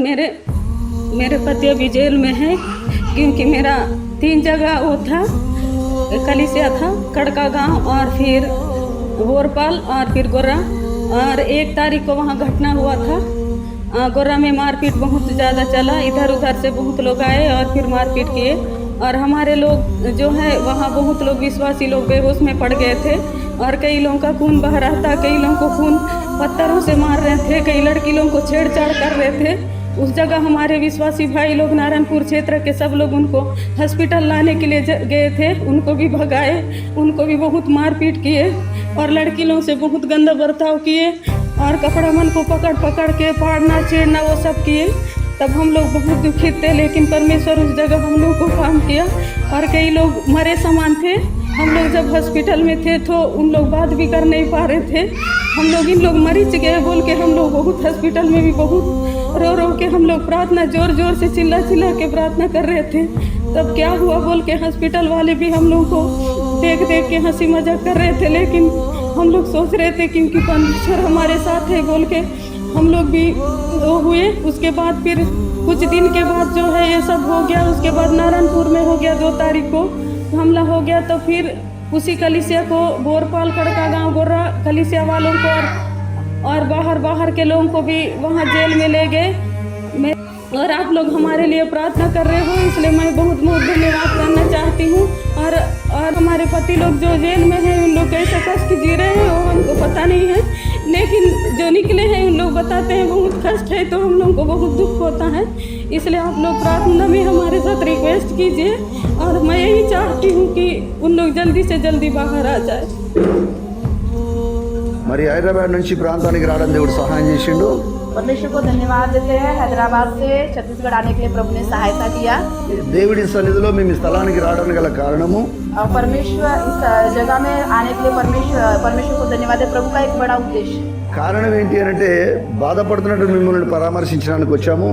मेरे पति अभी जेल में है क्योंकि मेरा 3 जगह वो था, कलिसिया था, कड़का गांव और फिर बोरपाल और फिर गोर्रा। और 1 तारीख को वहाँ घटना हुआ था। गोर्रा में मारपीट बहुत ज़्यादा चला, इधर उधर से बहुत लोग आए और फिर मारपीट किए। और हमारे लोग जो है वहाँ बहुत लोग विश्वासी लोग बेहोश में पड़ गए थे और कई लोगों का खून बह रहा था, कई लोगों को खून पत्थरों से मार रहे थे, कई लड़की लोगों को छेड़छाड़ कर रहे थे। उस जगह हमारे विश्वासी भाई लोग नारायणपुर क्षेत्र के सब लोग उनको हॉस्पिटल लाने के लिए गए थे, उनको भी भगाए, उनको भी बहुत मारपीट किए और लड़की लोगों से बहुत गंदा बर्ताव किए और कपड़ा मन को पकड़ पकड़ के फाड़ना छेड़ना वो सब किए। तब हम लोग बहुत दुखित थे, लेकिन परमेश्वर उस जगह हम लोग को काम किया और कई लोग मरे समान थे। हम लोग जब हॉस्पिटल में थे तो उन लोग बात भी कर नहीं पा रहे थे। हम लोग इन लोग मरीज गए बोल के हम लोग बहुत हॉस्पिटल में भी बहुत रो रो के हम लोग प्रार्थना जोर जोर से चिल्ला चिल्ला के प्रार्थना कर रहे थे। तब क्या हुआ बोल के हॉस्पिटल वाले भी हम लोग को देख देख के हंसी मजाक कर रहे थे, लेकिन हम लोग सोच रहे थे क्योंकि परमेश्वर हमारे साथ है बोल के हम लोग भी वो हुए। उसके बाद फिर कुछ दिन के बाद जो है ये सब हो गया। उसके बाद नारायणपुर में हो गया 2 तारीख को हमला हो गया। तो फिर उसी कलिसिया को बोरपाल कड़का गांव गोर्रा कलिसिया वालों को और बाहर के लोगों को भी वहां जेल में ले गए। और आप लोग हमारे लिए प्रार्थना कर रहे हो, इसलिए मैं बहुत बहुत धन्यवाद करना चाहती हूँ। और हमारे पति लोग जो जेल में हैं उन लोग कैसे कष्ट जी रहे हैं वो हमको पता नहीं है, लेकिन जो निकले हैं उन लोग बताते हैं बहुत कष्ट है, तो हम लोग को बहुत दुख होता है। इसलिए आप लोग प्रार्थना में हमारे साथ रिक्वेस्ट कीजिए और मैं यही चाहती हूँ कि उन लोग जल्दी से जल्दी बाहर आ जाए। మరి హైదరాబాద్ నుంచి ప్రాంతానికి రావడం దేవుడు సహాయం చేసిండు। परमेश्वर को धन्यवाद देते हैं। हैदराबाद से छत्तीसगढ़ आने के लिए प्रभु ने सहायता किया। దేవుడి సన్నిధిలో మేము ఈ స్థలానికి రావడానికి గల కారణము और परमेश्वर इस जगह में आने के लिए परमेश्वर को धन्यवाद है। प्रभु का एक बड़ा उद्देश्य కారణం ఏంటి అంటే బాధపడుతున్నట్టు మిమ్మల్ని పరామర్శించడానికి వచ్చాము।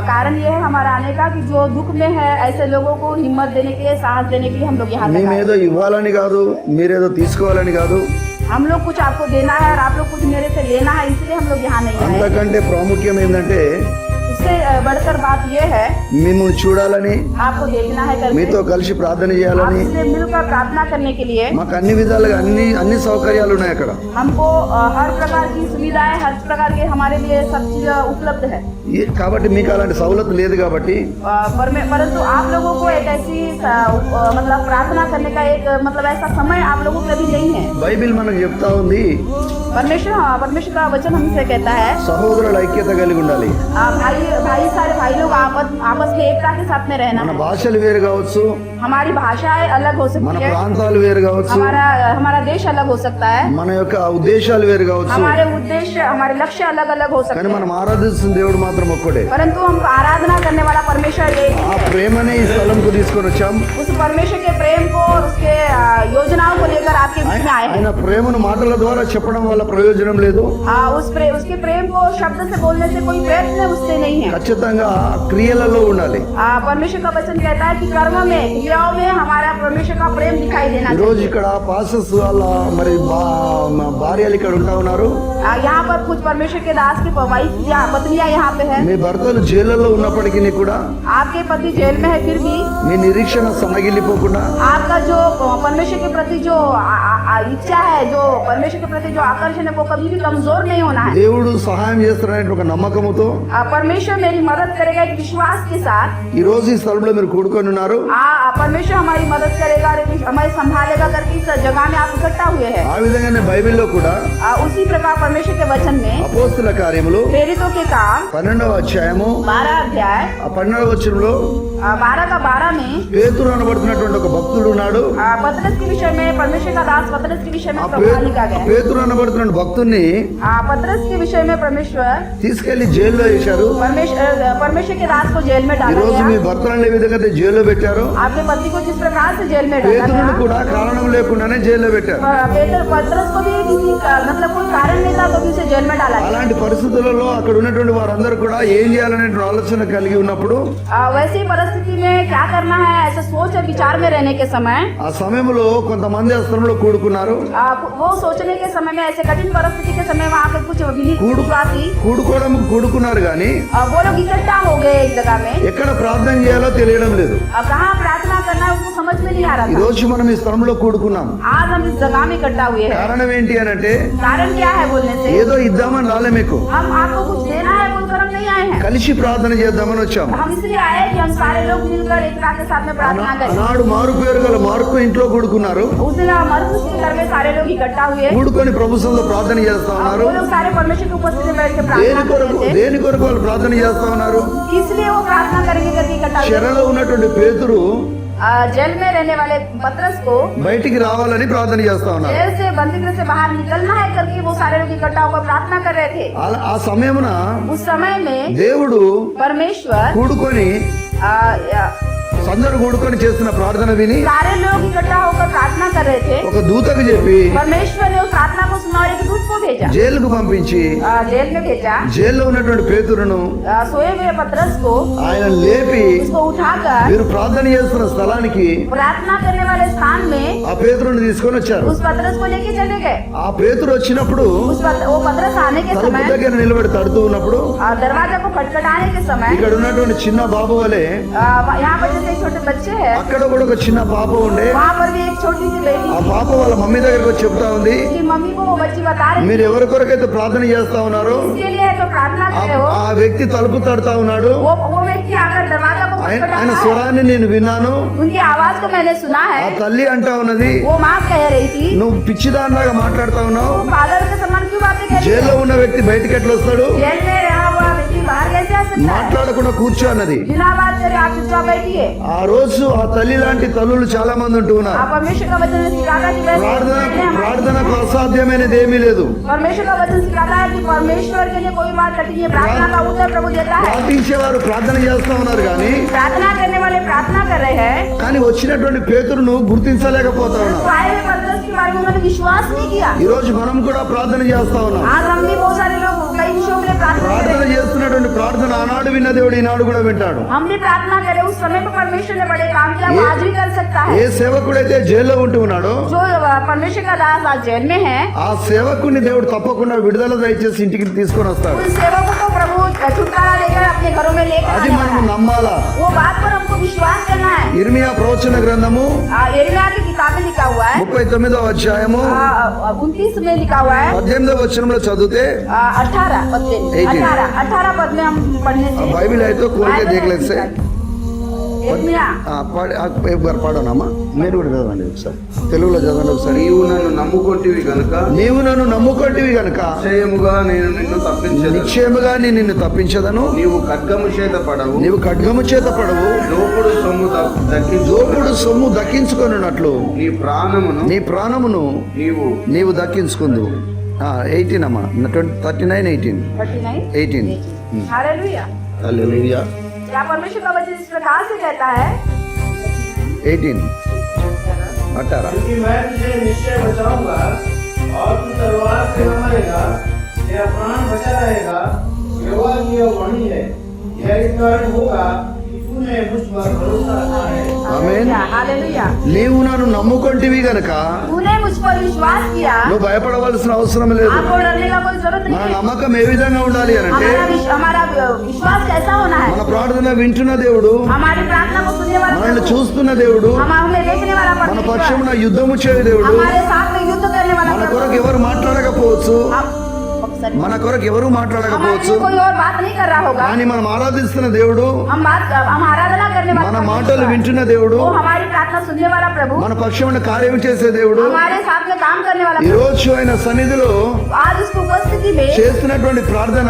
कारण ये है हमारा आने का कि जो दुख में है ऐसे लोगों को हिम्मत देने के लिए, साहस देने के लिए हम लोग यहाँ तक आए। మేమేదో ఇవ్వాలని కాదు, మీరేదో తీసుకోవాలని కాదు, हम लोग कुछ आपको देना है और आप लोग कुछ मेरे से लेना है, इसलिए हम लोग यहाँ नहीं आए। అంతకంటే ప్రాముఖ్యం ఏంటంటే इससे बढ़कर बात ये है మిమ్మల్ని చూడాలని, आपको देखना है, మీతో కలిసి ప్రార్థన చేయాలని, आपसे मिलकर प्रार्थना करने के लिए। మాకు అన్ని విధాలుగా అన్ని సౌకర్యాలు ఉన్నాయి అక్కడ। हमको हर प्रकार की सुविधाएं, हर प्रकार के हमारे लिए सब चीज उपलब्ध है। కాబట్టి మీకు అలాంటి సౌలత్ లేదు కాబట్టి परंतु आप लोगों को एक ऐसी मतलब प्रार्थना करने का एक मतलब ऐसा समय आप लोगों को कभी नहीं है। బైబిల్ మనకు చెప్తా ఉంది परमेश्वर का वचन हमसे कहता है సహోదరుల ఐక్యత కలిగి ఉండాలి। भाई सारे भाई लोग आपस में एकता के साथ में रहना మన है। భాషలు వేరు కావచ్చు, हमारी भाषाएं अलग हो మన सकती है, ప్రాంతాలు వేరు కావచ్చు, हमारा देश अलग हो सकता है, మన యొక్క ఉద్దేశాలు వేరు కావచ్చు, हमारे उद्देश्य हमारे लक्ष्य अलग अलग हो सकते కానీ हैं, మనం ఆరాధిస్తున్న దేవుడు మాత్రం ఒక్కడే। परंतु हम आराधना करने वाला परमेश्वर एक ఆ ప్రేమనే ఈ స్థలంకు తీసుకొని వచ్చాం। उस परमेश्वर के प्रेम को और उसके योजनाओं को लेकर आपके बीच में आए हैं। ఆయన ప్రేమను మాటల ద్వారా చెప్పడం వల్ల ప్రయోజనం లేదు। उसके प्रेम को शब्द से बोलने से कोई प्रयत्न उससे नहीं है। ఖచ్చితంగా క్రియలలో ఉండాలి। परमेश्वर का वचन कहता है कि कर्म में, क्रियाओं में हमारा परमेश्वर का प्रेम दिखाई देना ఈ రోజు ఇక్కడ పాస్టర్స్ వాళ్ళ మరి భార్యలు ఇక్కడ ఉంటా ఉన్నారు। यहाँ पर कुछ परमेश्वर के दास की वाइफ पत्नियां यहाँ पे है। మీ భర్తలు జైల్లో ఉన్నప్పటికీ కూడా आपके पति जेल में है, फिर भी మీ నిరీక్షణ సన్నగిల్లిపోకుండా, आपका जो परमेश्वर के प्रति जो इच्छा है, जो परमेश्वर के प्रति जो आकर्षण है, वो कभी भी कमजोर नहीं होना है। దేవుడు సహాయం చేస్తున్నాడనే ఒక నమ్మకంతో परमेश्वर मेरी मदद करेगा एक विश्वास के साथ ఈ రోజు ఈ స్థలంలో మీరు కూడుకొని ఉన్నారు। परमेश्वर हमारी मदद करेगा, हमारी संभालेगा करके इस जगह में आप इकट्ठा हुए हैं। ఆ విధంగానే బైబిల్లో కూడా उसी प्रकार परमेश्वर के वचन में అపోస్తుల కార్యములు प्रेरितों के काम 12వ అధ్యాయము 12 अध्याय ఆ 12వ వచనంలో 12 का 12 में పేతురు అనబడుతున్నటువంటి ఒక భక్తుడు ఉన్నాడు। पतरस के विषय में परमेश्वर का दास पतरस के विषय में ఆ प्रभु लिखा गया है। పేతురు అనబడుతున్న భక్తుడిని पतरस के विषय में परमेश्वर తీసుకెళ్లి జైల్లో వేశారు। परमेश्वर के दास को जेल में ఈ डाला రోజు మీ गया। భర్తలను ఏ విధంగా అయితే జైల్లో పెట్టారో आपके पति को जिस प्रकार से जेल में डाला పేతురుని गया, కూడా కారణం లేకుండానే జైల్లో పెట్టారు। पतरस को भी किसी मतलब कोई कारण नहीं था तो भी उसे जेल में डाला गया। అలాంటి పరిస్థితులలో అక్కడ ఉన్నటువంటి వారందరూ కూడా ఏం చేయాలనే ఆలోచన కలిగి ఉన్నప్పుడు वैसी परिस्थिति में क्या करना है ऐसा सोच और विचार में रहने के समय ఆ సమయంలో కొంతమంది ఆ స్థలంలో కూడుకున్నారు। वो सोचने के समय में ऐसे कठिन परिस्थिति के समय वहाँ पे कुछ विश्वासी కూడుకున్నారు కానీ वो लोग इकट्ठा हो गए एक जगह में। ఎక్కడ ప్రార్థన చేయాలో తెలియడం లేదు. अब कहाँ प्रार्थना करना है उनको समझ में नहीं आ ఈ रहा था। రోజు మనం ఈ స్థలంలో కూడుకున్నాం. आज हम इस जगह में इकट्ठा हुए हैं। కారణం ఏంటి అని అంటే कारण क्या है बोलने से? ఏదో ఇద్దామని రాలే మీకు, हम आपको कुछ देना है बोलकर हम नहीं आए हैं। కలిసి ప్రార్థన చేద్దామని వచ్చాం. हम इसलिए आए हैं कि हम सारे लोग मिलकर एक साथ के साथ में प्रार्थना करें। ఆనాడు మారు పేరు గల మార్కు ఇంట్లో కూడుకున్నారు. उस दिन मरकुस के घर में सारे लोग इकट्ठा हुए। కూడుకొని ప్రభుత్వంలో ప్రార్థన చేస్తా ఉన్నారు. वो लोग सारे परमेश्वर की उपस्थिति में बैठ के प्रार्थना దేని कर కొరకు रहे थे। దేని కొరకు వాళ్ళు ప్రార్థన చేస్తా ఉన్నారు? इसलिए वो प्रार्थना करेंगे करके इकट्ठा हुए। చెరలో ఉన్నటువంటి పేతురు जेल में रहने वाले पतरस को బయటికి రావాలని ప్రార్థన చేస్తా ఉన్నారు. जेल से बंदीगृह से बाहर निकलना है करके वो सारे लोग इकट्ठा होकर प्रार्थना कर रहे थे। ఆ సమయమున उस समय में దేవుడు परमेश्वर కూడుకొని అందరూ కూడుకొని చేస్తున్న ప్రార్థన విని सारे लोग इकट्ठा होकर प्रार्थना कर रहे थे। ఒక దూతకు చెప్పి परमेश्वर ने उस प्रार्थना को सुना और एक दूत को भेजा, జైలుకు పంపించి जेल में भेजा। జైల్లో ఉన్నటువంటి పేతురును सोए हुए पतरस को ఆయన లేపి उसको उठाकर మీరు ప్రార్థన చేస్తున్న స్థలానికి प्रार्थना करने वाले स्थान में ఆ పేతురుని తీసుకొని వచ్చారు. उस पतरस को लेके चले गए। ఆ పేతురు వచ్చినప్పుడు वो पतरस आने के తలుపు समय దగ్గర నిలబడి తడుతూ ఉన్నప్పుడు दरवाजा को खटखटाने के समय ఇక్కడ ఉన్నటువంటి చిన్న బాబు వలె यहाँ पर जैसे छोटे बच्चे हैं, అక్కడ కూడా ఒక చిన్న పాప ఉండే. वहाँ पर भी एक छोटी सी बेटी ఆ పాప వాళ్ళ మమ్మీ దగ్గరకు వచ్చి చెప్తా ఉంది, उसकी मम्मी को वो बच्ची बता रही మీరు ఎవరి కొరకైతే ప్రార్థన చేస్తా ఉన్నారో इसके लिए है तो प्रार्थना कर रहे हो। ఆ వ్యక్తి తలుపు తడతా ఉన్నాడు. वो व्यक्ति आकर दरवाजा को ఆయన खटखटा స్వరాన్ని నేను విన్నాను. उनकी आवाज को मैंने सुना ఆ है। తల్లి అంటా ఉన్నది, वो माँ कह रही थी, నువ్వు పిచ్చిదానిలాగా మాట్లాడుతా ఉన్నావు. वो फादर के समान क्यों बातें कर रही జైల్లో है? ఉన్న వ్యక్తి బయటికి ఎట్లా వస్తాడు? जेल में रहा हुआ व्यक्ति बाहर कैसे आ सकता है? మాట్లాడకుండా కూర్చో అన్నది. बिना बात करे आप चुपचाप बैठिए। ఆ రోజు ఆ తల్లి లాంటి తల్లులు చాలా మంది ఉంటూ ఉన్నారు. आप परमेश्वर का वचन सिखाता है कि वैसे ప్రార్థనకు అసాధ్యమైనది ఏమీ లేదు. परमेश्वर का वचन सिखाता है कि परमेश्वर के लिए कोई बात कठिन है। प्रार्थना का उत्तर प्रभु देता है। ప్రార్థించేవారు ప్రార్థన చేస్తా ఉన్నారు కానీ प्रार्थना करने वाले प्रार्थना कर रहे हैं। కానీ వచ్చినటువంటి పేతురును గుర్తించలేకపోతా ఉన్నారు. आए हुए पतरस के बारे में उन्होंने विश्वास नहीं किया। ఈ రోజు మనం కూడా ప్రార్థన చేస్తా ఉన్నాం. आज हम भी बहुत सारे लोग कई विषयों के लिए प्रार्थना कर ప్రార్థన रहे हैं। చేస్తున్నటువంటి ప్రార్థన ఆనాడు విన్న దేవుడు ఈనాడు కూడా వింటాడు. हम भी प्रार्थना करें, उस समय पर परमेश्वर ने बड़े काम किया, वो आज भी कर सकता है। ఏ సేవకుడైతే జైల్లో ఉంటూ ఉన్నాడో जो परमेश्वर का दास आज जेल में है, ఆ సేవకుని దేవుడు తప్పకుండా విడుదల దయచేసి ఇంటికి తీసుకొని వస్తాడు. उन सेवकों को प्रभु छुटकारा लेकर अपने घरों में लेकर అది आने మనం वाला है। నమ్మాలా. वो बात पर हमको विश्वास करना है। ఇర్మియా ప్రవచన గ్రంథము यिर्मयाह की किताब में लिखा हुआ है, 39వ अध्यायము 29 में लिखा हुआ है, 18వ వచనంలో చదివితే 18 पद में 18 पद में हम पढ़ने से బైబిల్ అయితే కోరికే దేఖలేసే यिर्मयाह एक बार పాడోనమ్మా, మీరు కూడా చదవండి ఒకసారి, తెలుగులో చదవండి ఒకసారి. నీవు నన్ను నమ్ముకొంటివి గనుక నీవు నన్ను నమ్ముకొంటివి గనుక నిశ్చయముగా నేను నిన్ను తప్పించదు. నిశ్చయముగా నేను నిన్ను తప్పించదను. నీవు ఖడ్గము చేత పడవు, నీవు ఖడ్గము చేత పడవు, దోపుడు సొమ్ము దక్కించు, దోపుడు సొమ్ము దక్కించుకొనున్నట్లు నీ ప్రాణమును నీ ప్రాణమును నీవు నీవు దక్కించుకుందు. 18 అమ్మా, 39 18. हालेलुया। హల్లెలూయా. क्या परमेश्वर का वचन इस प्रकार से कहता है? 18 18 क्योंकि मैं तुझे निश्चय बचाऊंगा और तू तलवार से न मरेगा, तेरा प्राण बचा रहेगा। यहोवा की यह वाणी है, यह इस कारण होगा कि तूने मुझ पर भरोसा रखा है। ఆమేన్. हालेलुया। నీవు నన్ను నమ్ముకొంటివి గనుక तूने मुझ पर विश्वास किया, నువ్వు భయపడవలసిన అవసరం లేదు. आपको डरने का कोई जरूरत మన नहीं है। నమ్మకం ఏ విధంగా ఉండాలి అని అంటే हमारा विश्वास कैसा होना है? మన ప్రార్థన వింటున్న దేవుడు, हमारी प्रार्थना को सुनने वाला మనల్ని प्रभु, చూస్తున్న దేవుడు, हमें देखने वाला మన परमेश्वर, పక్షమున యుద్ధము చేయు దేవుడు. हमारे साथ में युद्ध करने वाला మన प्रभु। కొరకు ఎవరు మాట్లాడకపోవచ్చు, हम మన కొరకు ఎవరు हमारे మాట్లాడకపోవచ్చు, लिए कोई और बात नहीं कर रहा होगा। కానీ మనం ఆరాధిస్తున్న దేవుడు, हम आराधना करने वाला మన परमेश्वर, మాటలు వింటున్న దేవుడు, वो हमारी प्रार्थना सुनने वाला प्रभु, మన పక్షమున కార్యం చేసే దేవుడు, हमारे साथ में काम करने वाला ఈ प्रभु, రోజు ఆయన సన్నిధిలో आज उसकी उपस्थिति में చేస్తున్నటువంటి ప్రార్థన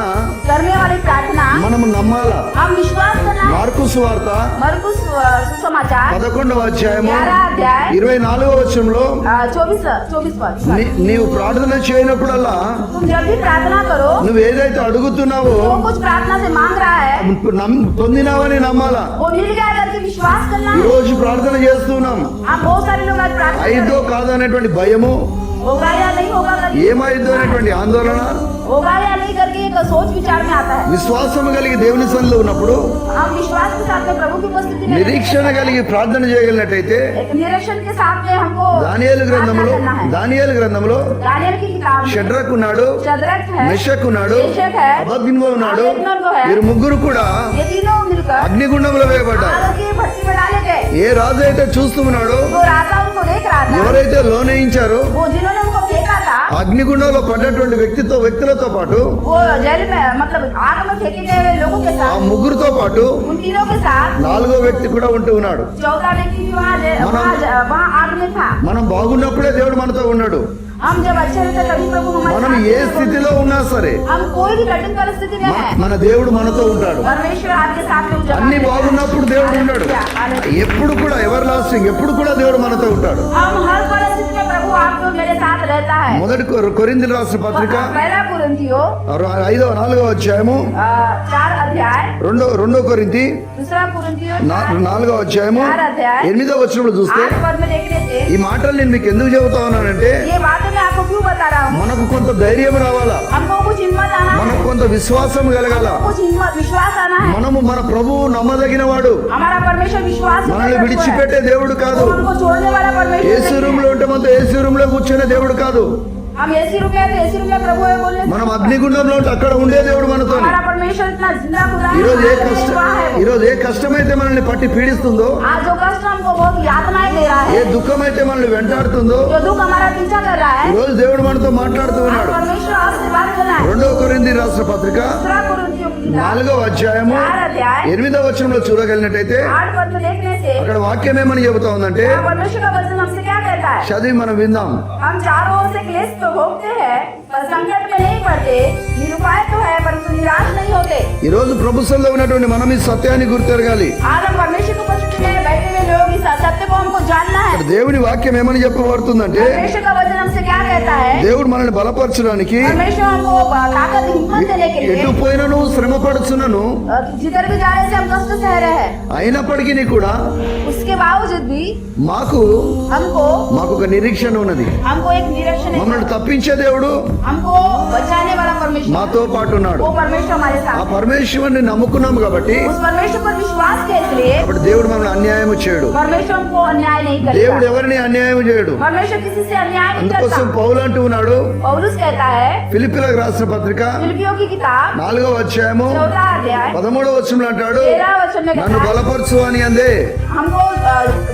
करने वाली प्रार्थना మనము నమ్మాలా. हम विश्वास करना है। మార్కు సువార్త मरकुस सुसमाचार 11వ అధ్యాయము 11 अध्याय 24వ వచనంలో 24 पद, నీవు ప్రార్థన చేయనప్పుడల్లా तुम जब भी प्रार्थना करो, నువ్వు ఏదైతే అడుగుతున్నావో वो कुछ प्रार्थना से मांग रहा है, పొందినావని నమ్మాలా. वो मिल गया करके विश्वास करना ఈ है। రోజు ప్రార్థన చేస్తున్నాం, हम बहुत सारे लोग आज प्रार्थना कर అయిదో रहे हैं। కాదు అనేటువంటి భయము, होगा या नहीं होगा करके, ఏమైందో అనేటువంటి ఆందోళన, होगा या नहीं करके एक सोच विचार में आता है। విశ్వాసం కలిగి దేవుని సన్నిధిలో ఉన్నప్పుడు, हम विश्वास के साथ में प्रभु की उपस्थिति में నిరీక్షణ కలిగి ప్రార్థన చేయగలిగినట్టయితే एक निरीक्षण के साथ में हमको దానియేలు గ్రంథంలో दानियेल की किताब में షడ్రకు ఉన్నాడు, शद्रक है, మెషక్ ఉన్నాడు, मेशक है, అబేద్నెగో ఉన్నాడు. अबेदनगो है। వీరు ముగ్గురు కూడా ये तीनों मिलकर అగ్నిగుండంలో వేయబడ్డారు. आग की भट्टी में डाले गए। ఏ రాజు అయితే చూస్తూ ఉన్నాడో, जो राजा उनको देख रहा था, ఎవరైతే లోనయించారో, वो जिन्होंने उनको फेंका था, అగ్నిగుండంలో పడ్డటువంటి వ్యక్తులతో పాటు वो जेल में मतलब आग में फेंके गए हुए लोगों के ఆ साथ, ముగ్గురుతో పాటు उन तीनों के साथ నాలుగో వ్యక్తి కూడా ఉంటూ ఉన్నాడు. चौथा व्यक्ति भी वहाँ आग में था। మనం బాగున్నప్పుడే దేవుడు మనతో ఉన్నాడు. हम जब अच्छे रहते तभी प्रभु हमारे మనం साथ ఏ हैं। స్థితిలో ఉన్నా సరే हम कोई भी कठिन परिस्थिति में है, మన దేవుడు మనతో ఉంటాడు. परमेश्वर आपके साथ में उजागर అన్ని देता है। బాగున్నప్పుడు దేవుడు ఉన్నాడు. ఎప్పుడు కూడా ఎవర్ లాస్టింగ్, ఎప్పుడు కూడా దేవుడు మనతో ఉంటాడు. हम हर परिस्थिति में प्रभु आपको मेरे साथ रहता है। మొదటి కొరింథీయులకు రాసిన పత్రిక पहला कुरिन्थियों 4వ అధ్యాయము, 4 अध्याय, రెండో కొరింథీ दूसरा कुरिन्थियों 4వ అధ్యాయము 8వ వచనంలో చూస్తే 8 पद में देखने से ఈ మాటలు నేను మీకు ఎందుకు చెబుతా ఉన్నానంటే, ये बातें मैं आपको क्यों बता रहा हूँ। మనకు కొంత ధైర్యం రావాలా, हमको कुछ हिम्मत आना है, మనకు కొంత విశ్వాసం కలగాల. कुछ हिम्मत विश्वास आना है। మనము మన ప్రభువు నమ్మదగిన వాడు, हमारा परमेश्वर विश्वास మనల్ని విడిచిపెట్టే దేవుడు కాదు. हमको छोड़ने वाला परमेश्वर ఏసీ नहीं రూమ్ है। లో ఉంటే మనతో ఏసీ రూమ్ లో కూర్చునే దేవుడు కాదు. हम एसी रूम में हैं, तो एसी रूम में प्रभु है बोलने से మనం అగ్నిగుండంలో ఉంటే అక్కడ ఉండే దేవుడు మనతో. हमारा परमेश्वर इतना जिंदा खुदा है, ఈరోజు ఏ हमारे लिए वहाँ है वो। ఈరోజు ఏ కష్టమైతే మనల్ని పట్టి పీడిస్తుందో, आज जो कष्ट हमको बहुत यातनाएं दे रहा ఏ है, దుఃఖమైతే మనల్ని వెంటాడుతుందో, जो दुख हमारा पीछा कर रहा है, ఈ రోజు దేవుడు మనతో మాట్లాడుతూ आज ఉన్నాడు. परमेश्वर आपसे बात कर रहा है। 2వ కొరింథీ రాసిన పత్రిక दूसरा कुरिन्थियों की किताब 4వ అధ్యాయము 4 अध्याय 8వ వచనంలో చూడగలిగినట్టయితే 8 पद में देखने से అక్కడ వాక్యం ఏమని చెబుతా ఉందంటే, यहाँ परमेश्वर का वचन हमसे क्या कहता है। చదివి మనం విందాం. हम चारों ओर से क्लेश तो भोगते हैं, पर संकट में नहीं पड़ते, निरुपाय तो है परंतु निराश नहीं होते। ఈ రోజు ప్రభుత్వంలో ఉన్నటువంటి మనం ఈ సత్యాన్ని గుర్తెరగాలి. आज हम परमेश्वर की उपस्थिति में बैठे हुए लोग इस सत्य को हमको जानना है। ఇక్కడ దేవుని వాక్యం ఏమని చెప్పబడుతుందంటే, परमेश्वर का वचन हमसे क्या कहता है। దేవుడు మనల్ని బలపరచడానికి परमेश्वर हमको ताकत हिम्मत देने के लिए ఎటు పోయినను శ్రమ పడుచున్నను, जिधर भी जा रहे से हम कष्ट सह रहे हैं, అయినప్పటికీ కూడా उसके बावजूद भी మాకు हमको ఒక నిరీక్షణ ఉన్నది. हमको एक निरीक्षण है, మమ్మల్ని తప్పించే దేవుడు हमको बचाने वाला परमेश्वर, మాతో పాటు ఉన్నాడు. वो परमेश्वर हमारे ఆ साथ। పరమేశ్వరుని నమ్ముకున్నాం కాబట్టి उस परमेश्वर पर विश्वास के लिए అప్పుడు దేవుడు మనల్ని అన్యాయం చేయడు. परमेश्वर हमको अन्याय नहीं దేవుడు करता। ఎవరిని అన్యాయం చేయడు. परमेश्वर किसी से अन्याय नहीं అందుకోసం करता। పౌలు అంటూ ఉన్నాడు, पौलुस कहता है ఫిలిప్పీలకు రాసిన పత్రిక फिलिपियों की किताब 4వ అధ్యాయము 14 अध्याय 13వ వచనంలో అంటాడు, 13 वचन में నన్ను कहता है బలపరచు అని అందే, हमको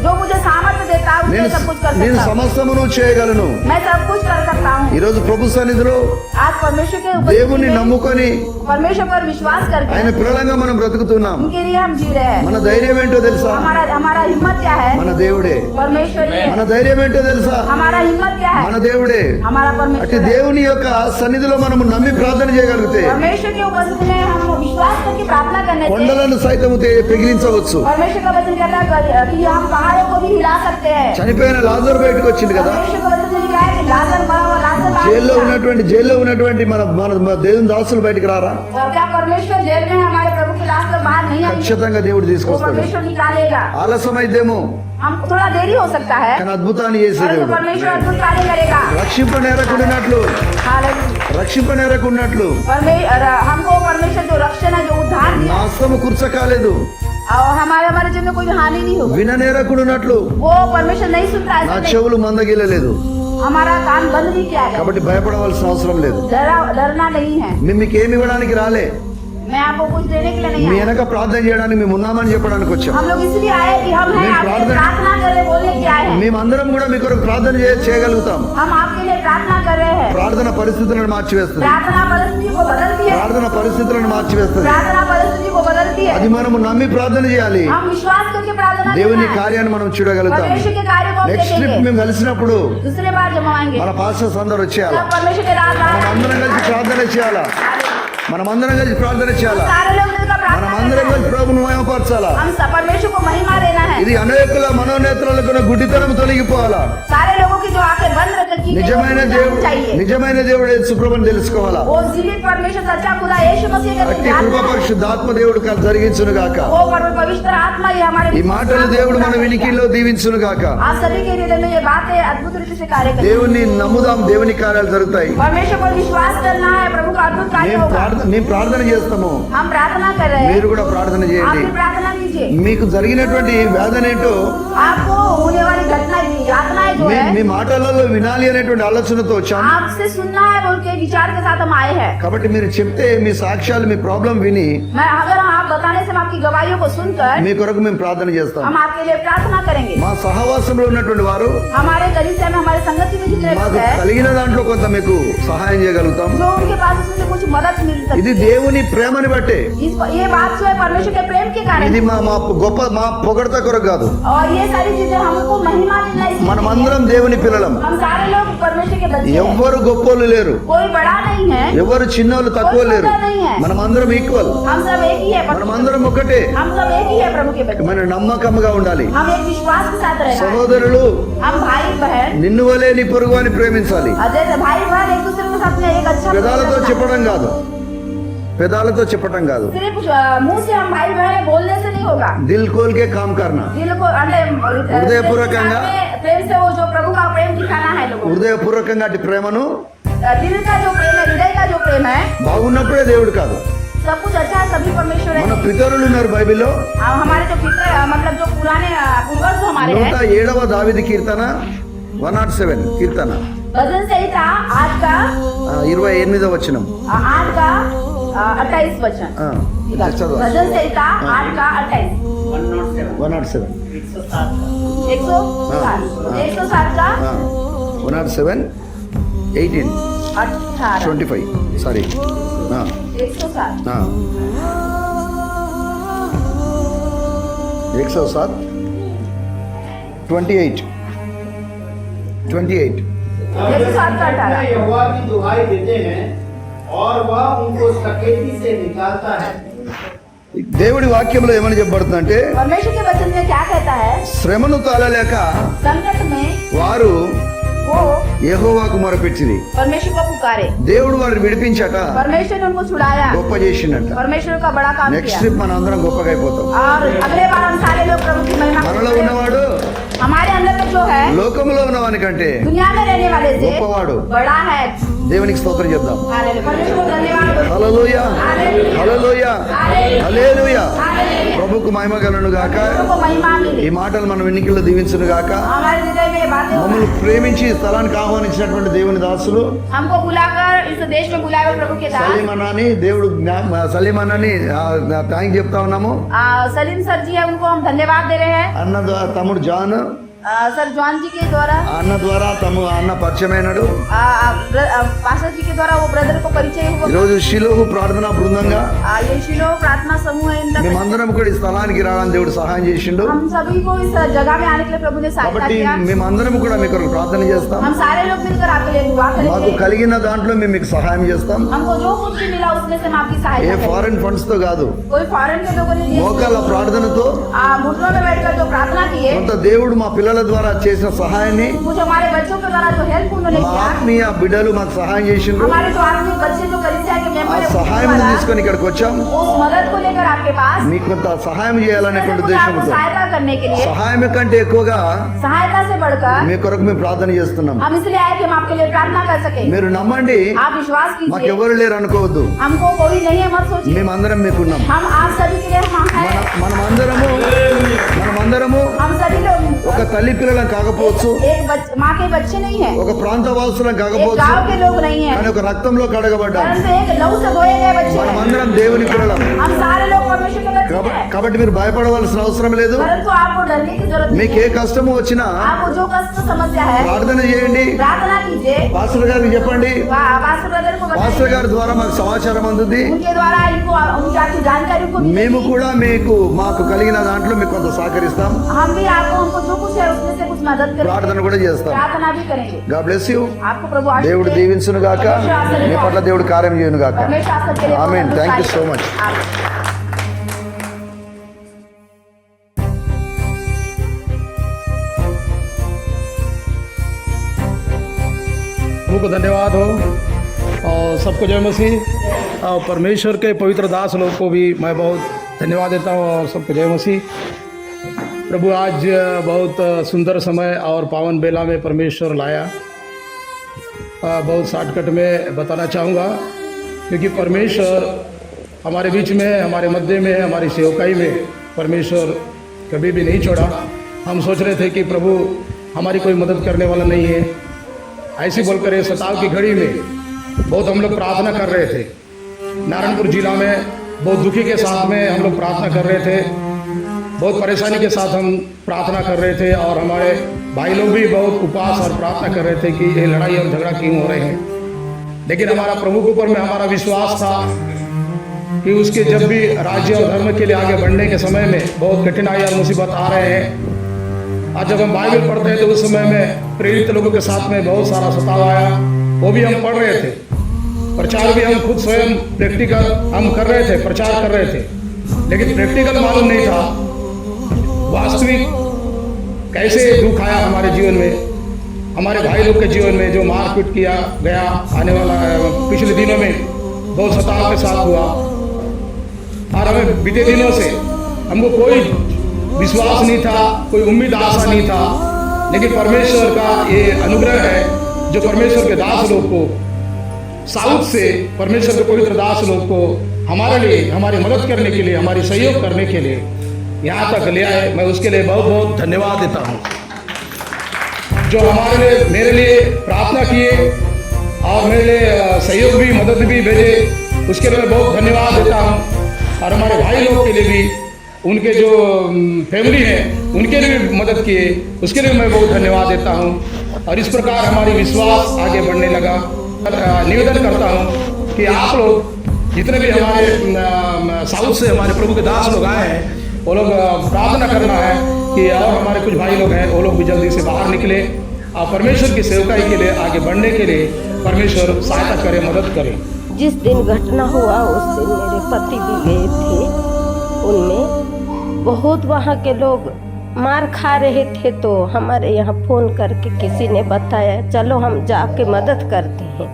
जो मुझे सामर्थ्य देता है उससे सब कुछ कर నేను सकता हूँ। సమస్తమును చేయగలను. मैं सब कुछ कर सकता हूँ। ఈ రోజు ప్రభు సన్నిధిలో आज परमेश्वर के उपस्थिति దేవుని में నమ్ముకొని परमेश्वर पर विश्वास करके ఆయన పిల్లలంగా మనం బ్రతుకుతున్నాం. उनके लिए हम जी रहे हैं। మన ధైర్యం ఏంటో తెలుసా? हमारा हिम्मत क्या है। మన దేవుడే. परमेश्वर ही है। మన ధైర్యం ఏంటో తెలుసా? हमारा हिम्मत क्या మన है। దేవుడే. हमारा అటు परमेश्वर है। దేవుని యొక్క సన్నిధిలో మనము నమ్మి ప్రార్థన చేయగలిగితే परमेश्वर के उपस्थिति में हम विश्वास करके प्रार्थना करने से కొండలను సైతం పెగిలించవచ్చు. परमेश्वर का वचन कहता है कि हम पहाड़ों को भी हिला सकते हैं। చనిపోయిన లాజరు బయటకు వచ్చింది కదా, परमेश्वर का वचन लिखा है कि लाजर मरा हुआ लाजर बाहर జైల్లో निकला। ఉన్నటువంటి మన మన దేవుని దాసులు బయటకు రారా? और क्या परमेश्वर जेल में हमारे प्रभु के लाश से बाहर नहीं आएंगे। ఖచ్చితంగా దేవుడు वो తీసుకొస్తాడు. परमेश्वर निकालेगा। ఆలస్యమైద్దేమో हम थोड़ा देरी हो सकता है, కానీ అద్భుతాన్ని చేసే परंतु దేవుడు. परमेश्वर अद्भुत कार्य करेगा। రక్షింపనేరకున్నట్లు हमको परमेश्वर जो रक्षण है, जो उद्धार నా दिया, హస్తము కుర్చకాలేదు, और हमारे जीवन में कोई हानि नहीं होगी। విననేరకున్నట్లు वो परमेश्वर नहीं सुनता है, నా ऐसा नहीं। చెవులు మందగిల్లలేదు. हमारा कान बंद नहीं किया है। కాబట్టి భయపడవలసిన అవసరం లేదు. डरना नहीं है। మీకు ఏమి ఇవ్వడానికి రాలే, मैं आपको कुछ देने के लिए नहीं మీ आया। వెనక ప్రార్థన చేయడానికి మేము ఉన్నామని చెప్పడానికి వచ్చాం. हम लोग इसलिए आए कि हम हैं, मैं आपके लिए प्रार्थना- प्रार्थना कर रहे, बोलने के आए हैं। మేమందరం కూడా మీ కొరకు ప్రార్థన చేయగలుగుతాం. हम आपके लिए प्रार्थना कर रहे हैं। ప్రార్థన పరిస్థితులను మార్చివేస్తుంది. प्रार्थना परिस्थिति को बदलती है। ప్రార్థన పరిస్థితులను మార్చివేస్తుంది. प्रार्थना परिस्थिति को बदलती है। అది మనము నమ్మి ప్రార్థన చేయాలి. हम विश्वास करके प्रार्थना దేవుని करना है। కార్యాన్ని మనం చూడగలుగుతాం. परमेश्वर के कार्य को हम నెక్స్ట్ ట్రిప్ देखेंगे। మేము కలిసినప్పుడు दूसरे बार जब हम आएंगे మన పాస్టర్స్ అందరూ వచ్చేయాలి. तब परमेश्वर के रात మనం అందరం కలిసి ప్రార్థన చేయాలా? మనం అందరం కలిసి ప్రార్థన చేయాలా? सारे लोग मिलकर మనం प्रार्थना అందరం करना है। కలిసి ప్రభువును మహిమపరచాలా? हम सब परमेश्वर को महिमा देना है। ఇది అనేకుల మనోనేత్రాలకు గుడ్డితనం తొలగిపోవాలా? सारे लोगों की जो आंखें बंद चंद्र की నిజమైన దేవుడు चाहिए। నిజమైన దేవుడు యేసుప్రభుని తెలుసుకోవాలా. वो जीवित परमेश्वर सच्चा खुदा यीशु मसीह के అట్టి కృప పరిశుద్ధాత్మ దేవుడు జరిగించును గాక. वो पवित्र आत्मा ये हमारे ఈ మాటలు దేవుడు మన వినికిలో దీవించును గాక. आप सभी के हृदय में ये बातें अद्भुत रूप से कार्य करें। దేవుని నమ్ముదాం, దేవుని కార్యాలు జరుగుతాయి. परमेश्वर पर विश्वास करना है, प्रभु का अद्भुत कार्य होगा। మేము ప్రార్థన చేస్తాము, हम प्रार्थना कर रहे हैं, మీరు కూడా ప్రార్థన आप చేయండి. भी प्रार्थना कीजिए। మీకు జరిగినటువంటి వేదన ఏంటో आपको होने वाली घटना यातनाएं जो है మీ మాటలలో వినాలి అనేటువంటి ఆలోచనతో వచ్చాం. आपसे सुनना है बोल के विचार के साथ हम आए हैं। కాబట్టి మీరు చెప్తే మీ సాక్ష్యాలు, మీ ప్రాబ్లం విని मैं अगर आप बताने से हम आपकी गवाहियों को सुनकर మీ కొరకు మేము ప్రార్థన చేస్తాం. हम आपके लिए प्रार्थना करेंगे। మా సహవాసంలో ఉన్నటువంటి వారు हमारे कलीसिया में, हमारे संगति में जितने लोग మాకు हैं, కలిగిన దాంట్లో కొంత మీకు సహాయం చేయగలుగుతాం. जो उनके पास उसमें कुछ मदद मिल ఇది सकती है। దేవుని ప్రేమని బట్టే. ये बात जो है परमेश्वर के प्रेम के कारण ఇది है। మా మా గొప్ప మా పొగడత కొరకు కాదు. और ये सारी चीजें हमको महिमा मिलना इसलिए మనమందరం దేవుని పిల్లలం. हम सारे लोग परमेश्वर के बच्चे हैं। ఎవ్వరు గొప్పోళ్ళు లేరు, कोई बड़ा नहीं है, ఎవరు చిన్నోళ్ళు తక్కువ లేరు. మనమందరం ఈక్వల్, हम सब एक ही है, మనమందరం ఒకటే. हम सब एक ही है प्रभु के बच्चे। మన నమ్మకంగా ఉండాలి. हम एक विश्वास के साथ रहना है। సహోదరులు, हम भाई बहन నిన్ను వలే నీ పొరుగు అని ప్రేమించాలి. जैसे भाई बहन एक दूसरे के साथ में एक अच्छा పెదాలతో చెప్పడం కాదు, పెదాలతో చెప్పటం కాదు. सिर्फ मुंह से हम भाई बहन बोलने से नहीं होगा। దిల్ కోల్ కే కామ్ కర్నా. दिल को హృదయపూర్వకంగా प्रेम से वो जो प्रभु का प्रेम दिखाना है लोगों को। హృదయపూర్వకంగా అటు ప్రేమను दिल का जो प्रेम है, हृदय का जो प्रेम है, బాగున్నప్పుడే దేవుడు కాదు. सब कुछ अच्छा है, सभी परमेश्वर है। మన పితరులు ఉన్నారు బైబిల్లో. हमारे जो पितर मतलब जो पुराने पूर्वज जो हमारे हैं, 107వ దావీదు కీర్తన 107 కీర్తన भजन संहिता 8 का 28వ వచనం. 8 का 28 वचन। ఆ, చదవండి. भजन संहिता 8 का 28 107 107 का 107 18 18 25 సారీ 107 107 28 28 107 का 18 यहोवा की दुहाई देते हैं और वह उनको सकेती से निकालता है। దేవుడి వాక్యంలో ఏమని చెప్పబడుతుందంటే, परमेश्वर के वचन में क्या कहता है? శ్రమను తాళలేక संकट में వారు वो యెహోవాకు మొరపెట్టిరి. परमेश्वर को पुकारे, దేవుడు వారిని విడిపించాక परमेश्वर ने उनको छुड़ाया, గొప్ప చేసిండట. परमेश्वर का बड़ा काम నెక్స్ట్ किया। ట్రిప్ మన అందరం గొప్పగా అయిపోతాం. और अगले बार हम सारे लोग प्रभु की महिमा మనలో करेंगे। ఉన్నవాడు हमारे अंदर में जो है లోకంలో ఉన్నవానికంటే दुनिया में रहने वाले से గొప్పవాడు. बड़ा है। దేవునికి స్తోత్రం చెప్దాం. हालेलुया, परमेश्वर को धन्यवाद दो। హల్లెలూయా, హల్లెలూయా, హల్లెలూయా. हालेलुया, ప్రభుకు మహిమ కలుగును గాక. प्रभु को महिमा ఈ मिले। మాటలు మన వెన్నికల్లో దీవించును గాక. हमारे हृदय में ये बातें हो। మమ్మల్ని ప్రేమించి ఈ స్థలానికి ఆహ్వానించినటువంటి దేవుని దాసులు हमको बुलाकर इस देश में बुलाए हुए प्रभु के दास సలీమన్నాని దేవుడు సలీమన్నాని థ్యాంక్ చెప్తా ఉన్నాము. सलीम सर जी है, उनको हम धन्यवाद दे रहे हैं। అన్న తమ్ముడు జాన్, सर जॉन जी के द्वारा, అన్న ద్వారా అన్న పరిచయమైనడు. पास्टर जी के द्वारा वो ब्रदर को परिचय हुआ। ఈరోజు షిలోహు ప్రార్థనా బృందంగా ये शिलो प्रार्थना समूह है, इनका మేమందరం కూడా ఈ స్థలానికి రావడానికి దేవుడు సహాయం చేసిండు. हम सभी को इस जगह में आने के लिए प्रभु ने सहायता కాబట్టి किया। మేమందరం కూడా మీ కొరకు ప్రార్థన చేస్తాం. हम सारे लोग मिलकर आपके लिए दुआ మాకు करेंगे। కలిగిన దాంట్లో మేము మీకు సహాయం చేస్తాం. हमको जो कुछ भी मिला उसमें से हम आपकी ఏ सहायता करेंगे। ఫారెన్ ఫండ్స్ తో కాదు, कोई फॉरेन के लोगों ने दिए, మోకాళ్ళ ప్రార్థనతో घुटनों में बैठकर जो प्रार्थना किए, కొంత దేవుడు మా పిల్లల ద్వారా చేసిన సహాయాన్ని कुछ हमारे बच्चों के द्वारा जो हेल्प उन्होंने మా किया, ఆత్మీయ బిడ్డలు మాకు సహాయం చేసిండ్రు. हमारे जो आदमी बच्चे जो कलीसिया के ఆ मेंबर है, సహాయం उनके द्वारा తీసుకొని ఇక్కడికి వచ్చాం. उस मदद को लेकर आपके पास మీకు కొంత సహాయం उसमें से చేయాలనేటువంటి कुछ आपको ఉద్దేశంతో सहायता करने के लिए, సహాయం కంటే ఎక్కువగా सहायता से बढ़कर మీ కొరకు మేము ప్రార్థన చేస్తున్నాం. हम इसलिए आए कि हम आपके लिए प्रार्थना कर सके। మీరు నమ్మండి, आप विश्वास कीजिए, మాకెవరు లేరు అనుకోవద్దు. हमको कोई नहीं है मत सोचिए, మేమందరం మీకున్నాం. हम आप सभी के लिए हम हैं। మనమందరము हम सभी लोग ఒక తల్లి పిల్లలం కాకపోవచ్చు, एक माँ के बच्चे नहीं है, ఒక ప్రాంత వాసులం एक కాకపోవచ్చు, गांव के लोग नहीं है, కానీ ఒక రక్తంలో కడగబడ్డాం. परंतु एक लहू से धोए गए बच्चे हैं। మనమందరం దేవుని పిల్లలం. हम सारे लोग परमेश्वर के बच्चे हैं। కాబట్టి మీరు భయపడవలసిన అవసరం లేదు. परंतु आपको डरने की जरूरत మీకు नहीं ఏ है। కష్టము వచ్చినా आपको जो कष्ट समस्या है ప్రార్థన చేయండి. प्रार्थना कीजिए, పాస్టర్ గారికి చెప్పండి. पास्टर ब्रदर को పాస్టర్ बताइए, గారి ద్వారా మాకు సమాచారం అందుద్ది. उनके द्वारा इनको उनकी आपकी जानकारी को मिलेगी। మేము కూడా మాకు కలిగిన దాంట్లో మీకు కొంత సహకరిస్తాం. हम भी आपको हमको जो कुछ है उसमें से कुछ मदद ప్రార్థన करेंगे, కూడా చేస్తాం. प्रार्थना भी करेंगे। God bless you. आपको प्रभु आशीष దేవుడు दे। దీవించును గాక. మీ పట్ల దేవుడు కార్యం చేయను గాక. परमेश्वर आप सबके लिए बहुत ఆమేన్. థ్యాంక్ యూ సో सहायता మచ్. करें। आमीन। प्रभु को धन्यवाद हो और सबको जय मसीह। और परमेश्वर के पवित्र दास लोग को भी मैं बहुत धन्यवाद देता हूँ और सबको जय मसीह। प्रभु आज बहुत सुंदर समय और पावन बेला में परमेश्वर लाया। बहुत शॉर्टकट में बताना चाहूँगा क्योंकि परमेश्वर हमारे बीच में, हमारे मध्य में, हमारी सेवकाई में परमेश्वर कभी भी नहीं छोड़ा। हम सोच रहे थे कि प्रभु हमारी कोई मदद करने वाला नहीं है, ऐसी बोलकर ये सताव की घड़ी में बहुत हम लोग प्रार्थना कर रहे थे। नारायणपुर जिला में बहुत दुखी के साथ में हम लोग प्रार्थना कर रहे थे, बहुत परेशानी के साथ हम प्रार्थना कर रहे थे और हमारे भाई लोग भी बहुत उपवास और प्रार्थना कर रहे थे कि ये लड़ाई और झगड़ा क्यों हो रहे हैं। लेकिन हमारा प्रभु के ऊपर में हमारा विश्वास था कि उसके जब भी राज्य और धर्म के लिए आगे बढ़ने के समय में बहुत कठिनाई और मुसीबत आ रहे हैं। आज जब हम बाइबल पढ़ते हैं तो उस समय में प्रेरित लोगों के साथ में बहुत सारा सताव आया, वो भी हम पढ़ रहे थे। प्रचार भी हम खुद स्वयं प्रैक्टिकल हम कर रहे थे, प्रचार कर रहे थे, लेकिन प्रैक्टिकल मालूम नहीं था वास्तविक कैसे दुख आया हमारे जीवन में, हमारे भाई लोग के जीवन में जो मारपीट किया गया। आने वाला पिछले दिनों में बहुत सताव के साथ हुआ और हमें बीते दिनों से हमको कोई विश्वास नहीं था, कोई उम्मीद आशा नहीं था। लेकिन परमेश्वर का ये अनुग्रह है जो परमेश्वर के दास लोग को साउथ से, परमेश्वर के पवित्र दास लोग को हमारे लिए, हमारी मदद करने के लिए, हमारी सहयोग करने के लिए यहाँ तक ले आए। मैं उसके लिए बहुत बहुत धन्यवाद देता हूँ। जो हमारे लिए, मेरे लिए प्रार्थना किए और मेरे लिए सहयोग भी, मदद भी भेजे, उसके लिए मैं बहुत धन्यवाद देता हूँ। और हमारे भाई लोग के लिए भी, उनके जो फैमिली है उनके लिए भी मदद किए, उसके लिए मैं बहुत धन्यवाद देता हूँ। और इस प्रकार हमारी विश्वास आगे बढ़ने लगा। निवेदन करता हूँ कि आप लोग जितने भी हमारे साउथ से हमारे प्रभु के दास लोग आए हैं, वो लोग प्रार्थना करना है कि और हमारे कुछ भाई लोग हैं वो लोग भी जल्दी से बाहर निकले और परमेश्वर की सेवकाई के लिए आगे बढ़ने के लिए परमेश्वर सहायता करे, मदद करे। जिस दिन घटना हुआ उस दिन मेरे पति भी गए थे, उनमें बहुत वहाँ के लोग मार खा रहे थे। तो हमारे यहाँ फ़ोन करके किसी ने बताया चलो हम जाके मदद करते हैं।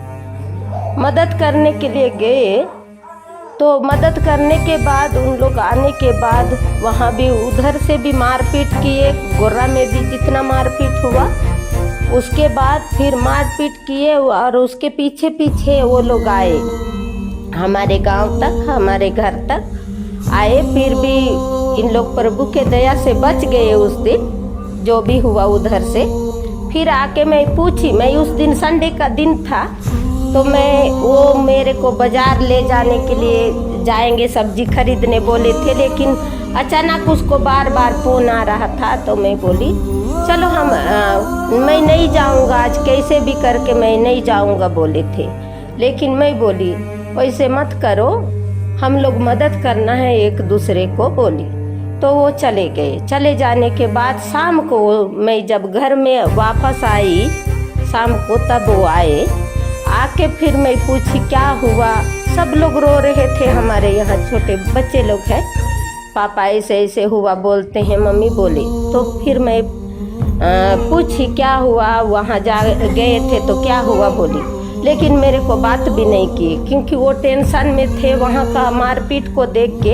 मदद करने के लिए गए तो मदद करने के बाद उन लोग आने के बाद वहाँ भी उधर से भी मारपीट किए, गोर्रा में भी जितना मारपीट हुआ उसके बाद फिर मारपीट किए और उसके पीछे पीछे वो लोग आए हमारे गांव तक, हमारे घर तक आए। फिर भी इन लोग प्रभु के दया से बच गए उस दिन जो भी हुआ उधर से। फिर आके मैं पूछी, मैं उस दिन संडे का दिन था तो मैं वो मेरे को बाज़ार ले जाने के लिए जाएंगे सब्जी खरीदने बोले थे, लेकिन अचानक उसको बार बार फ़ोन आ रहा था। तो मैं बोली चलो मैं नहीं जाऊंगा आज, कैसे भी करके मैं नहीं जाऊंगा बोले थे। लेकिन मैं बोली वैसे मत करो, हम लोग मदद करना है एक दूसरे को बोली। तो वो चले गए। चले जाने के बाद शाम को मैं जब घर में वापस आई शाम को, तब वो आए। आके फिर मैं पूछी क्या हुआ। सब लोग रो रहे थे, हमारे यहाँ छोटे बच्चे लोग हैं। पापा ऐसे ऐसे हुआ बोलते हैं, मम्मी बोली। तो फिर मैं पूछी क्या हुआ, वहाँ जा गए थे तो क्या हुआ बोली। लेकिन मेरे को बात भी नहीं की क्योंकि वो टेंशन में थे, वहाँ का मारपीट को देख के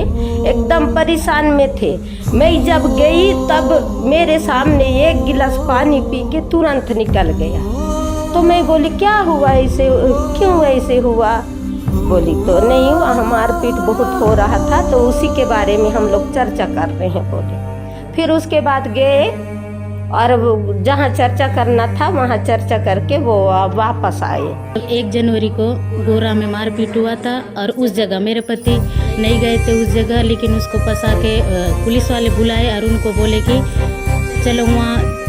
एकदम परेशान में थे। मैं जब गई तब मेरे सामने एक गिलास पानी पी के तुरंत निकल गया। तो मैं बोली क्या हुआ, ऐसे क्यों ऐसे हुआ बोली। तो नहीं हुआ, मारपीट बहुत हो रहा था तो उसी के बारे में हम लोग चर्चा कर रहे हैं बोले। फिर उसके बाद गए और जहाँ चर्चा करना था वहाँ चर्चा करके वो वापस आए। 1 जनवरी को गोरा में मारपीट हुआ था और उस जगह मेरे पति नहीं गए थे उस जगह, लेकिन उसको फंसा के पुलिस वाले बुलाए और उनको बोले कि चलो वहाँ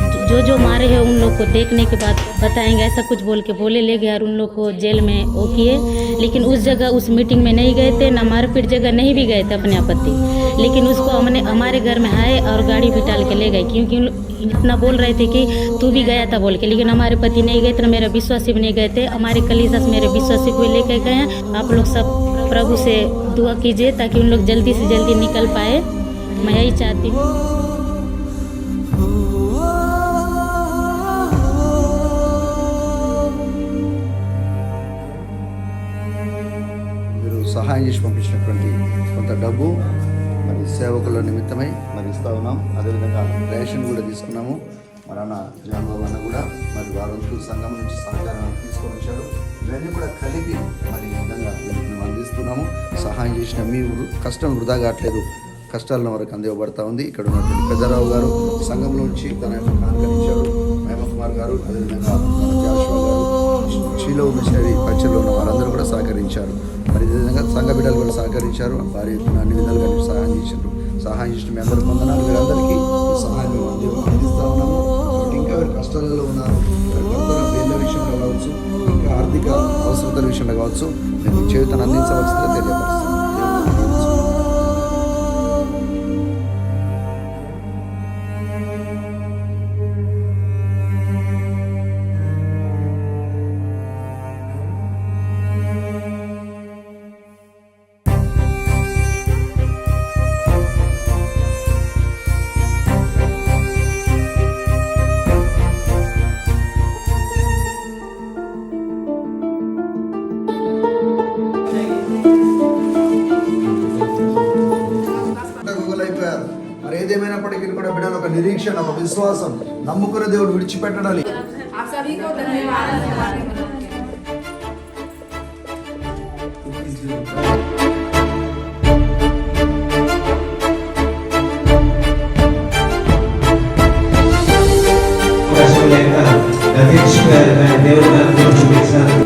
जो मारे हैं उन लोग को देखने के बाद बताएंगे, ऐसा कुछ बोल के बोले ले गए और उन लोग को जेल में वो किए। लेकिन उस जगह उस मीटिंग में नहीं गए थे, ना मारपीट जगह नहीं भी गए थे अपने पति। लेकिन उसको हमने हमारे घर में आए और गाड़ी भी डाल के ले गए क्योंकि इतना बोल रहे थे कि तू भी गया था बोल के। लेकिन हमारे पति नहीं गए थे, मेरे विश्वासी भी नहीं गए थे। हमारे कलीसिया मेरे विश्वासी को लेकर गए हैं। आप लोग सब प्रभु से दुआ कीजिए ताकि उन लोग जल्दी से जल्दी निकल पाए, मैं यही चाहती हूँ। సహాయం చేసి పంపించినటువంటి కొంత డబ్బు మరి సేవకుల నిమిత్తమై మరి ఇస్తూ ఉన్నాం. అదేవిధంగా రేషన్ కూడా తీసుకున్నాము. మరి అన్న జాన్ బాబు అన్న కూడా మరి వారంతు సంఘం నుంచి సహకారం తీసుకొని వచ్చారు. ఇవన్నీ కూడా కలిపి మరి ఈ విధంగా మేము అందిస్తున్నాము. సహాయం చేసిన మీ కష్టం వృధా కావట్లేదు, కష్టాలను వరకు అందివ్వబడతా ఉంది. ఇక్కడ ఉన్నటువంటి పెద్దరావు గారు సంఘంలో నుంచి తన యొక్క కానుకనిచ్చారు. మహేమకుమార్ గారు, అదేవిధంగా జాషువా గారు, షీలో మిషనరీ పచ్చలో ఉన్న వారందరూ కూడా సహకరించారు. మరి విధంగా సంఘ బిడ్డలు కూడా సహకరించారు. వారి అన్ని విధాలుగా సహాయం చేశారు. సహాయం చేసిన మీ అందరూ పొందనాలు. వీరందరికీ ఈ సహాయం మేము అందిస్తూ ఉన్నాము. ఇంకా వారి కష్టాలలో ఉన్నారు, పేర్ల విషయంలో కావచ్చు, ఇంకా ఆర్థిక అవసరతల విషయంలో కావచ్చు, మేము చేతులను అందించవలసిందిగా తెలియపరుస్తాం. అయిపోయారు. మరి ఏదేమైనప్పటికీ కూడా బిడ్డలు ఒక నిరీక్షణ, ఒక విశ్వాసం, నమ్ముకున్న దేవుడు విడిచిపెట్టడాలి. आप सभी को धन्यवाद। దేవుడు చూపించారు.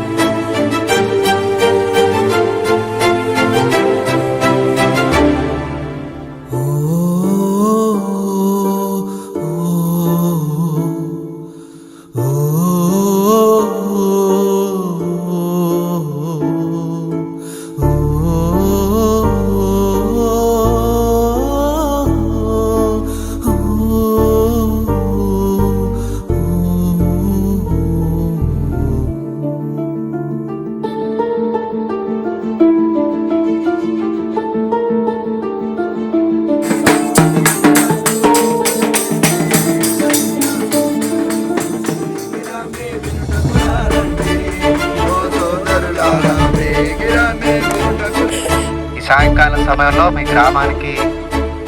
సాయంకాలం సమయంలో మీ గ్రామానికి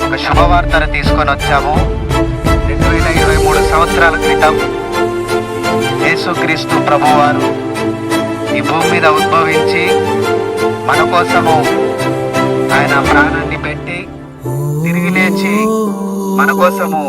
ఒక శుభవార్తను తీసుకొని వచ్చాము. 2023 సంవత్సరాల క్రితం యేసుక్రీస్తు ప్రభువారు ఈ భూమి మీద ఉద్భవించి మన కోసము ఆయన ప్రాణాన్ని పెట్టి తిరిగి లేచి మన కోసము